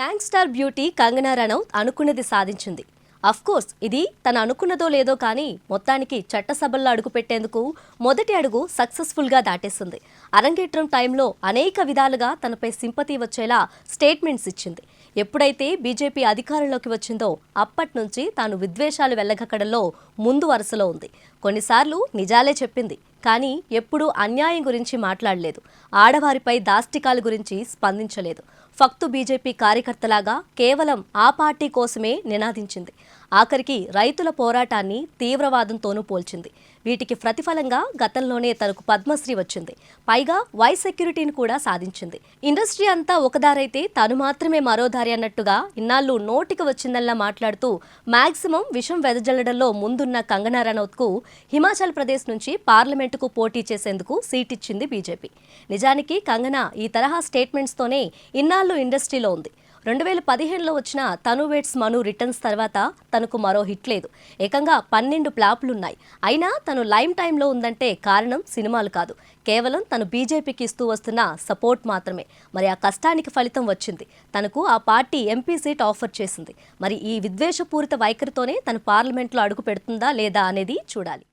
Gangster beauty Kangana Ranaut అనుకున్నది సాధించింది. Course ఇది తను అనుకున్నదో లేదో కానీ మొత్తానికి చట్టసభల్లో అడుగుపెట్టేందుకు మొదటి అడుగు సక్సెస్ఫుల్గా దాటేసింది. అరంగేట్రం టైంలో అనేక విధాలుగా తనపై సింపతి వచ్చేలా స్టేట్మెంట్స్ ఇచ్చింది. ఎప్పుడైతే బీజేపీ అధికారంలోకి వచ్చిందో అప్పటి నుంచి తాను విద్వేషాలు వెళ్లగక్కడంలో ముందు వరుసలో ఉంది. కొన్నిసార్లు నిజాలే చెప్పింది, కానీ ఎప్పుడూ అన్యాయం గురించి మాట్లాడలేదు. ఆడవారిపై దాష్టికాల గురించి స్పందించలేదు. ఫక్తు బీజేపీ కార్యకర్తలాగా కేవలం ఆ పార్టీ కోసమే నినాదించింది. ఆఖరికి రైతుల పోరాటాన్ని తీవ్రవాదంతోనూ పోల్చింది. వీటికి ప్రతిఫలంగా గతంలోనే తనకు పద్మశ్రీ వచ్చింది. పైగా వై సెక్యూరిటీని కూడా సాధించింది. ఇండస్ట్రీ అంతా ఒకదారైతే తను మాత్రమే మరో దారి అన్నట్టుగా ఇన్నాళ్ళు నోటికి వచ్చిందల్లా మాట్లాడుతూ మాక్సిమం విషం వెదజల్లడంలో ముందున్న కంగనా రనౌత్కు హిమాచల్ ప్రదేశ్ నుంచి పార్లమెంటుకు పోటీ చేసేందుకు సీట్ ఇచ్చింది బీజేపీ. నిజానికి కంగనా ఈ తరహా స్టేట్మెంట్స్తోనే ఇన్నాళ్ళు ఇండస్ట్రీలో ఉంది. 2015లో వచ్చిన తను వెట్స్ మను రిటర్న్స్ తర్వాత తనకు మరో హిట్ లేదు. ఏకంగా 12 ఫ్లాపులున్నాయి. అయినా తను లైమ్ టైంలో ఉందంటే కారణం సినిమాలు కాదు, కేవలం తను బీజేపీకి ఇస్తూ వస్తున్న సపోర్ట్ మాత్రమే. మరి ఆ కష్టానికి ఫలితం వచ్చింది. తనకు ఆ పార్టీ ఎంపీ సీట్ ఆఫర్ చేసింది. మరి ఈ విద్వేషపూరిత వైఖరితోనే తను పార్లమెంట్లో అడుగు పెడుతుందా లేదా అనేది చూడాలి.